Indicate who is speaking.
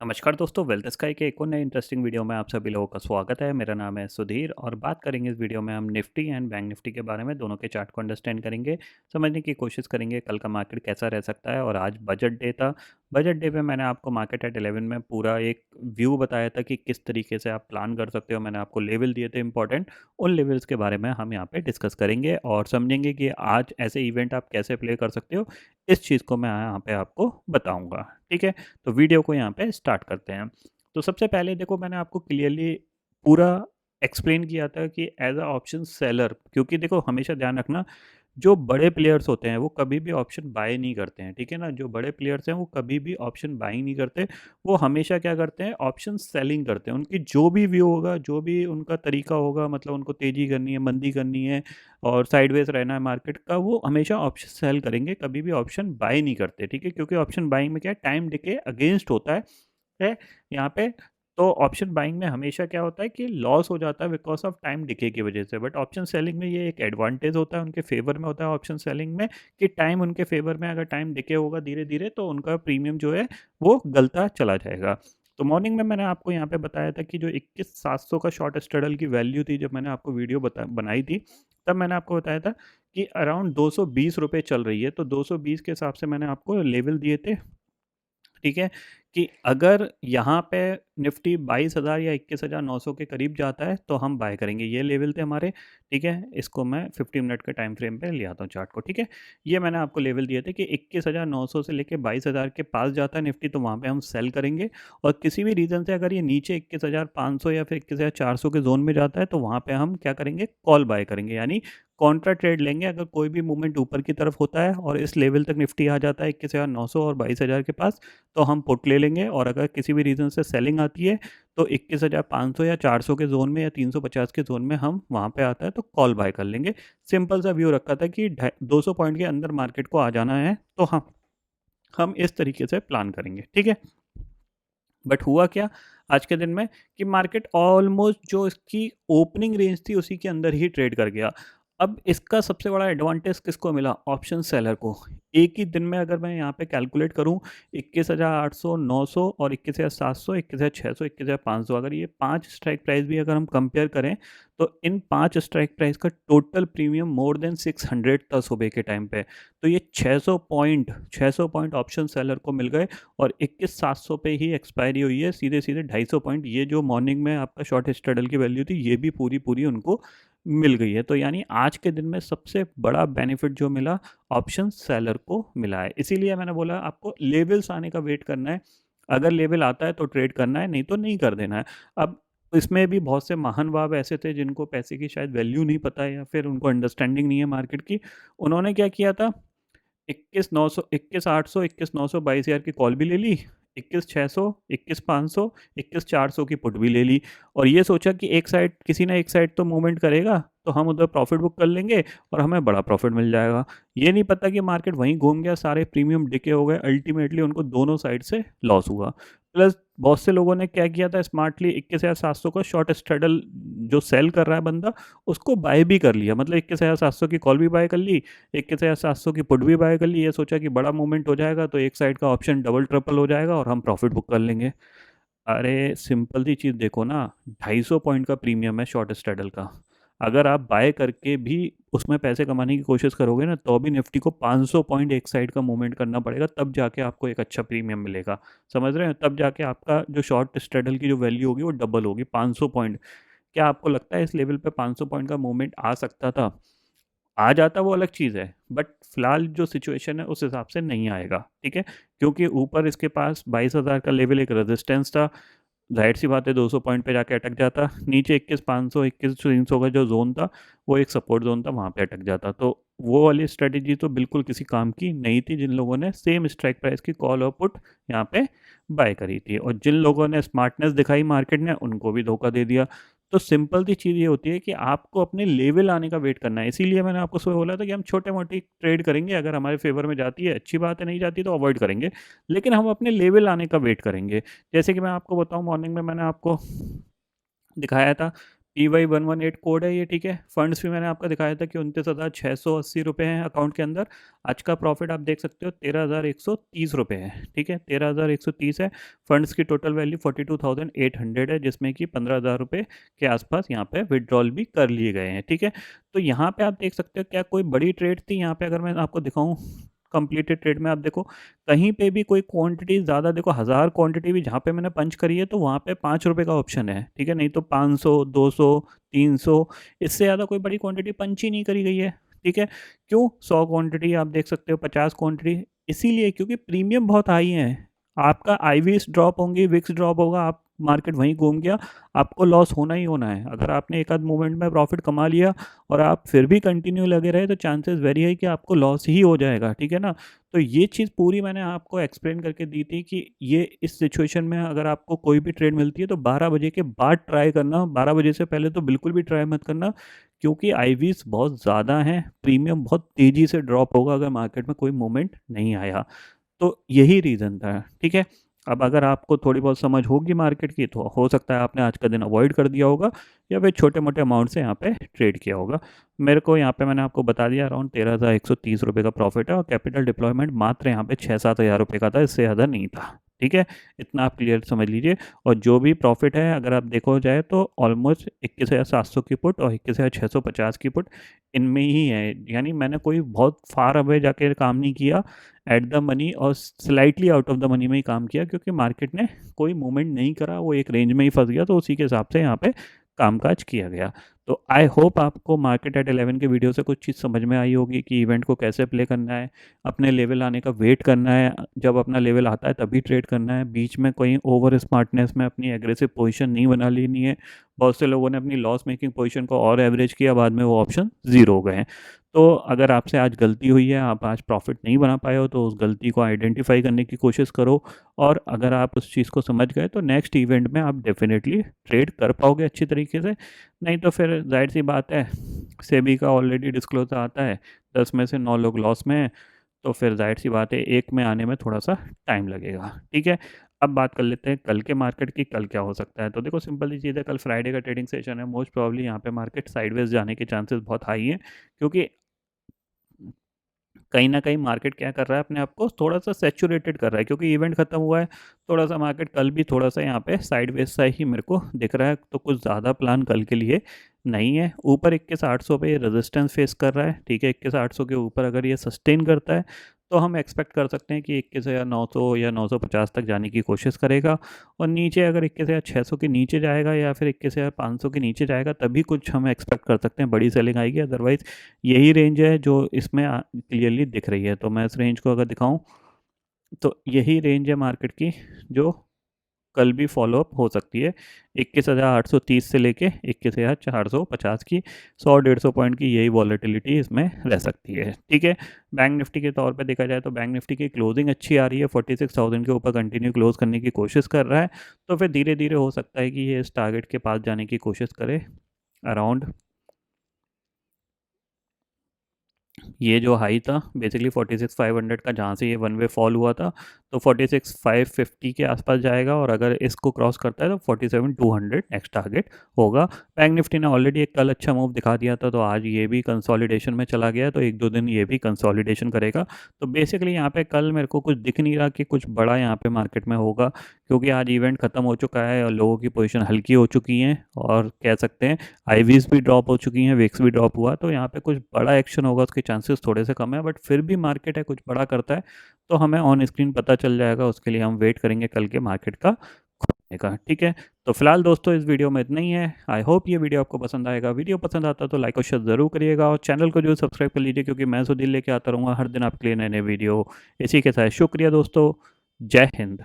Speaker 1: नमस्कार दोस्तों, wealth sky के एक और नए इंटरेस्टिंग वीडियो में आप सभी लोगों का स्वागत है। मेरा नाम है सुधीर और बात करेंगे इस वीडियो में हम निफ्टी एंड बैंक निफ्टी के बारे में। दोनों के चार्ट को अंडरस्टैंड करेंगे, समझने की कोशिश करेंगे कल का मार्केट कैसा रह सकता है। और आज बजट डे था। बजट डे पे मैंने आपको मार्केट एट 11 में पूरा एक व्यू बताया था कि किस तरीके से आप प्लान कर सकते हो। मैंने आपको लेवल दिए थे इंपॉर्टेंट, उन लेवल्स के बारे में हम यहाँ पे डिस्कस करेंगे और समझेंगे कि आज ऐसे इवेंट आप कैसे प्ले कर सकते हो। इस चीज़ को मैं यहाँ पे आपको बताऊँगा, ठीक है। तो वीडियो को यहाँ पे स्टार्ट करते हैं। तो सबसे पहले देखो, मैंने आपको क्लियरली पूरा एक्सप्लेन किया था कि एज अ ऑप्शन सेलर, क्योंकि देखो हमेशा ध्यान रखना, जो बड़े प्लेयर्स होते हैं वो कभी भी ऑप्शन बाय नहीं करते हैं, ठीक है ना। जो बड़े प्लेयर्स हैं वो कभी भी ऑप्शन बाइंग नहीं करते। वो हमेशा क्या करते हैं, ऑप्शन सेलिंग करते हैं। उनकी जो भी व्यू होगा, जो भी उनका तरीका होगा, मतलब उनको तेजी करनी है, मंदी करनी है और साइडवेज रहना है मार्केट का, वो हमेशा ऑप्शन सेल करेंगे, कभी भी ऑप्शन बाय नहीं करते, ठीक है। क्योंकि ऑप्शन बाइंग में क्या है, टाइम डिके अगेंस्ट होता है यहाँ पे। तो ऑप्शन बाइंग में हमेशा क्या होता है कि लॉस हो जाता है बिकॉज ऑफ टाइम डिके की वजह से। बट ऑप्शन सेलिंग में ये एक एडवांटेज होता है, उनके फेवर में होता है ऑप्शन सेलिंग में, कि टाइम उनके फेवर में, अगर टाइम डिके होगा धीरे धीरे तो उनका प्रीमियम जो है वो गलता चला जाएगा। तो मॉर्निंग में मैंने आपको यहाँ पे बताया था कि जो 21,700 का शॉर्ट स्ट्रैडल की वैल्यू थी, जब मैंने आपको वीडियो बनाई थी, तब मैंने आपको बताया था कि अराउंड 220 रुपये चल रही है। तो 220 के हिसाब से मैंने आपको लेवल दिए थे, ठीक है, कि अगर यहाँ पे निफ्टी 22,000 या 21,900 के करीब जाता है तो हम बाय करेंगे। ये लेवल थे हमारे, ठीक है। इसको मैं 50 मिनट के टाइम फ्रेम पे ले आता हूँ चार्ट को, ठीक है। ये मैंने आपको लेवल दिए थे कि 21,900 से लेके 22,000 के पास जाता है निफ्टी, तो वहाँ पे हम सेल करेंगे। और किसी भी रीज़न से अगर ये नीचे 21,500 या फिर 21,400 के जोन में जाता है तो वहाँ पे हम क्या करेंगे, कॉल बाय करेंगे, यानी कॉन्ट्रा ट्रेड लेंगे। अगर कोई भी मूवमेंट ऊपर की तरफ होता है और इस लेवल तक निफ्टी आ जाता है 21,900 और 22,000 के पास, तो हम पुट ले लेंगे। और अगर किसी भी रीज़न से सेलिंग आती है तो 21,500 या 400 के जोन में या 350 के जोन में हम वहाँ पे आता है तो कॉल बाय कर लेंगे। सिंपल सा व्यू रखा था कि 200 पॉइंट के अंदर मार्केट को आ जाना है, तो हम इस तरीके से प्लान करेंगे, ठीक है। बट हुआ क्या आज के दिन में, कि मार्केट ऑलमोस्ट जो इसकी ओपनिंग रेंज थी उसी के अंदर ही ट्रेड कर गया। अब इसका सबसे बड़ा एडवांटेज किसको मिला, ऑप्शन सेलर को। एक ही दिन में अगर मैं यहाँ पे कैलकुलेट करूँ, 21,800, 900 और 21,700, 21,600, 21,500, अगर ये 5 स्ट्राइक प्राइस भी अगर हम कंपेयर करें, तो इन 5 स्ट्राइक प्राइस का टोटल प्रीमियम मोर देन 600 था सुबह के टाइम पे। तो ये 600 पॉइंट ऑप्शन सेलर को मिल गए। और 21,700 पे ही एक्सपायरी हुई है, सीधे सीधे 250 पॉइंट। ये जो मॉर्निंग में आपका शॉर्ट स्ट्रैडल की वैल्यू थी, ये भी पूरी पूरी उनको मिल गई है। तो यानी आज के दिन में सबसे बड़ा बेनिफिट जो मिला, ऑप्शन सेलर को मिला है। इसीलिए मैंने बोला आपको लेवल्स आने का वेट करना है। अगर लेवल आता है तो ट्रेड करना है, नहीं तो नहीं कर देना है। अब इसमें भी बहुत से महानुभाव ऐसे थे जिनको पैसे की शायद वैल्यू नहीं पता है या फिर उनको अंडरस्टैंडिंग नहीं है मार्केट की। उन्होंने क्या किया था, 21,900, 21,800, 21,900, 22,000 की कॉल भी ले ली, 21,600, 21,500, 21,400 की पुट भी ले ली। और ये सोचा कि एक साइड, किसी ना एक साइड तो मूवमेंट करेगा, तो हम उधर प्रॉफिट बुक कर लेंगे और हमें बड़ा प्रॉफिट मिल जाएगा। ये नहीं पता कि मार्केट वहीं घूम गया, सारे प्रीमियम डिके हो गए, अल्टीमेटली उनको दोनों साइड से लॉस हुआ। प्लस बहुत से लोगों ने क्या किया था, स्मार्टली 21,700 का शॉर्ट स्ट्रेडल जो सेल कर रहा है बंदा, उसको बाय भी कर लिया। मतलब 21,700 की कॉल भी बाय कर ली, 21,700 की पुट भी बाय कर ली। ये सोचा कि बड़ा मूवमेंट हो जाएगा तो एक साइड का ऑप्शन डबल ट्रिपल हो जाएगा और हम प्रॉफिट बुक कर लेंगे। अरे सिंपल सी चीज़ देखो ना, 250 पॉइंट का प्रीमियम है शॉर्ट स्ट्रैडल का। अगर आप बाय करके भी उसमें पैसे कमाने की कोशिश करोगे ना, तो भी निफ्टी को 500 पॉइंट एक साइड का मूवमेंट करना पड़ेगा, तब जाके आपको एक अच्छा प्रीमियम मिलेगा। समझ रहे हैं, तब जाके आपका जो शॉर्ट स्ट्रैडल की जो वैल्यू होगी वो डबल होगी, 500 पॉइंट। क्या आपको लगता है इस लेवल पे 500 पॉइंट का मूवमेंट आ सकता था? आ जाता वो अलग चीज़ है, बट फिलहाल जो सिचुएशन है उस हिसाब से नहीं आएगा, ठीक है। क्योंकि ऊपर इसके पास 22,000 का लेवल एक रेजिस्टेंस था, जाहिर सी बात है 200 पॉइंट पे जाके अटक जाता। नीचे 21,500, 21,300 का जो जोन था, वो एक सपोर्ट जोन था, वहाँ पे अटक जाता। तो वो वाली स्ट्रेटेजी तो बिल्कुल किसी काम की नहीं थी, जिन लोगों ने सेम स्ट्राइक प्राइस की कॉल और पुट यहाँ पे बाय करी थी। और जिन लोगों ने स्मार्टनेस दिखाई मार्केट ने, उनको भी धोखा दे दिया। तो सिंपल सी चीज़ ये होती है कि आपको अपने लेवल आने का वेट करना है। इसीलिए मैंने आपको सुबह बोला था कि हम छोटे मोटी ट्रेड करेंगे, अगर हमारे फेवर में जाती है अच्छी बात है, नहीं जाती तो अवॉइड करेंगे, लेकिन हम अपने लेवल आने का वेट करेंगे। जैसे कि मैं आपको बताऊँ, मॉर्निंग में मैंने आपको दिखाया था, PY118 कोड है ये, ठीक है। फंड्स भी मैंने आपको दिखाया था कि 29,680 रुपये हैं अकाउंट के अंदर। आज का प्रॉफिट आप देख सकते हो 13,130 रुपये है, ठीक है, 13,130 है। फंड्स की टोटल वैल्यू 42,800 है, जिसमें कि 15,000 रुपये के आसपास यहाँ पे विड्रॉल भी कर लिए गए हैं, ठीक है। तो यहाँ पे आप देख सकते हो क्या कोई बड़ी ट्रेड थी यहाँ पे, अगर मैं आपको दिखाऊँ कंप्लीटेड ट्रेड में, आप देखो कहीं पे भी कोई क्वांटिटी ज़्यादा, देखो 1000 क्वांटिटी भी जहाँ पे मैंने पंच करी है तो वहाँ पे 5 रुपये का ऑप्शन है, ठीक है, नहीं तो 500, 200, 300, इससे ज़्यादा कोई बड़ी क्वांटिटी पंच ही नहीं करी गई है, ठीक है। क्यों? 100 क्वांटिटी आप देख सकते हो, 50 क्वांटिटी, इसीलिए क्योंकि प्रीमियम बहुत हाई है। आपका आईवीज ड्रॉप होंगी, विक्स ड्रॉप होगा, आप मार्केट वहीं घूम गया, आपको लॉस होना ही होना है। अगर आपने एक आध मोमेंट में प्रॉफिट कमा लिया और आप फिर भी कंटिन्यू लगे रहे तो चांसेस वेरी है कि आपको लॉस ही हो जाएगा, ठीक है ना। तो ये चीज़ पूरी मैंने आपको एक्सप्लेन करके दी थी कि ये इस सिचुएशन में अगर आपको कोई भी ट्रेड मिलती है तो 12 बजे के बाद ट्राई करना, 12 बजे से पहले तो बिल्कुल भी ट्राई मत करना, क्योंकि आईवीज बहुत ज़्यादा हैं, प्रीमियम बहुत तेज़ी से ड्रॉप होगा अगर मार्केट में कोई मोमेंट नहीं आया। तो यही रीज़न था, ठीक है। अब अगर आपको थोड़ी बहुत समझ होगी मार्केट की तो हो सकता है आपने आज का दिन अवॉइड कर दिया होगा या फिर छोटे मोटे अमाउंट से यहाँ पे ट्रेड किया होगा। मेरे को यहाँ पे मैंने आपको बता दिया अराउंड 13,130 रुपये का प्रॉफिट है और कैपिटल डिप्लॉयमेंट मात्र यहाँ पे 6-7 हज़ार रुपये का था, इससे ज़्यादा नहीं था, ठीक है। इतना आप क्लियर समझ लीजिए। और जो भी प्रॉफिट है अगर आप देखो जाए तो ऑलमोस्ट 21,700 की पुट और 21,650 की पुट इनमें ही है, यानी मैंने कोई बहुत फार अवे जाके काम नहीं किया, एट द मनी और slightly out of the money में ही काम किया, क्योंकि मार्केट ने कोई मूवमेंट नहीं करा, वो एक रेंज में ही फंस गया, तो उसी के हिसाब से यहाँ पे कामकाज किया गया। तो आई होप आपको मार्केट एट 11 के वीडियो से कुछ चीज़ समझ में आई होगी कि इवेंट को कैसे प्ले करना है, अपने लेवल आने का वेट करना है, जब अपना लेवल आता है तभी ट्रेड करना है, बीच में कोई ओवर स्मार्टनेस में अपनी एग्रेसिव पोजीशन नहीं बना लेनी है। बहुत से लोगों ने अपनी लॉस मेकिंग पोजीशन को और एवरेज किया, बाद में वो ऑप्शन ज़ीरो हो गए हैं। तो अगर आपसे आज गलती हुई है, आप आज प्रॉफिट नहीं बना पाए हो, तो उस गलती को आइडेंटिफाई करने की कोशिश करो, और अगर आप उस चीज़ को समझ गए तो नेक्स्ट इवेंट में आप डेफिनेटली ट्रेड कर पाओगे अच्छी तरीके से। नहीं तो फिर जाहिर सी बात है, सेबी का ऑलरेडी डिस्क्लोजर आता है, 10 में से 9 लोग लॉस में हैं, तो फिर जाहिर सी बात है एक में आने में थोड़ा सा टाइम लगेगा, ठीक है। अब बात कर लेते हैं कल के मार्केट की, कल क्या हो सकता है। तो देखो सिंपल सी चीज़ है, कल फ्राइडे का ट्रेडिंग सेशन है, मोस्ट प्रॉब्ली यहाँ पे मार्केट साइडवेज जाने के चांसेस बहुत हाई हैं, क्योंकि कहीं न कहीं मार्केट क्या कर रहा है, अपने आप को थोड़ा-सा सैचुरेटेड कर रहा है, क्योंकि इवेंट खत्म हुआ है। थोड़ा-सा मार्केट कल भी थोड़ा-सा यहाँ पे साइडवेज सा ही मेरे को दिख रहा है, तो कुछ ज़्यादा प्लान कल के लिए नहीं है। ऊपर 21,800 पे ये रेजिस्टेंस फेस कर रहा है, ठीक है। 21,800 के ऊपर अगर ये सस्टेन करता है तो हम एक्सपेक्ट कर सकते हैं कि 21,900 या 950 तक जाने की कोशिश करेगा, और नीचे अगर 21,600 के नीचे जाएगा या फिर 21,500 के नीचे जाएगा तभी कुछ हम एक्सपेक्ट कर सकते हैं, बड़ी सेलिंग आएगी। अदरवाइज़ यही रेंज है जो इसमें क्लियरली दिख रही है। तो मैं इस रेंज को अगर दिखाऊँ तो यही रेंज है मार्केट की, जो कल भी फॉलोअप हो सकती है। 21,830 से लेके 21,450 की 100-150 पॉइंट की यही वॉलेटिलिटी इसमें रह सकती है, ठीक है। बैंक निफ्टी के तौर पे देखा जाए तो बैंक निफ्टी की क्लोजिंग अच्छी आ रही है, 46,000 के ऊपर कंटिन्यू क्लोज करने की कोशिश कर रहा है। तो फिर धीरे धीरे हो सकता है कि ये इस टारगेट के पास जाने की कोशिश करे, अराउंड ये जो हाई था बेसिकली 46,500 का, जहाँ से ये वन वे फॉल हुआ था, तो 46,550 के आसपास जाएगा, और अगर इसको क्रॉस करता है तो 47,200 नेक्स्ट टारगेट होगा। बैंक निफ्टी ने ऑलरेडी एक कल अच्छा मूव दिखा दिया था, तो आज ये भी कंसोलिडेशन में चला गया, तो 1-2 दिन ये भी कंसोलिडेशन करेगा। तो बेसिकली यहाँ पे कल मेरे को कुछ दिख नहीं रहा कि कुछ बड़ा यहाँ पे मार्केट में होगा, क्योंकि आज इवेंट खत्म हो चुका है और लोगों की पोजीशन हल्की हो चुकी हैं, और कह सकते हैं आईवीज भी ड्रॉप हो चुकी हैं, विक्स भी ड्रॉप हुआ, तो यहाँ पे कुछ बड़ा एक्शन होगा उसके चांसेस थोड़े से कम है। बट फिर भी मार्केट है, कुछ बड़ा करता है तो हमें ऑन स्क्रीन पता चल जाएगा, उसके लिए हम वेट करेंगे कल के मार्केट का खुलने का, ठीक है। तो फिलहाल दोस्तों इस वीडियो में इतना ही है। आई होप ये वीडियो आपको पसंद आएगा। वीडियो पसंद आता तो लाइक और शेयर जरूर करिएगा, और चैनल को जो सब्सक्राइब कर लीजिए, क्योंकि मैं सुधीर लेके आता रहूँगा हर दिन आपके लिए नए नए वीडियो। इसी के साथ शुक्रिया दोस्तों, जय हिंद।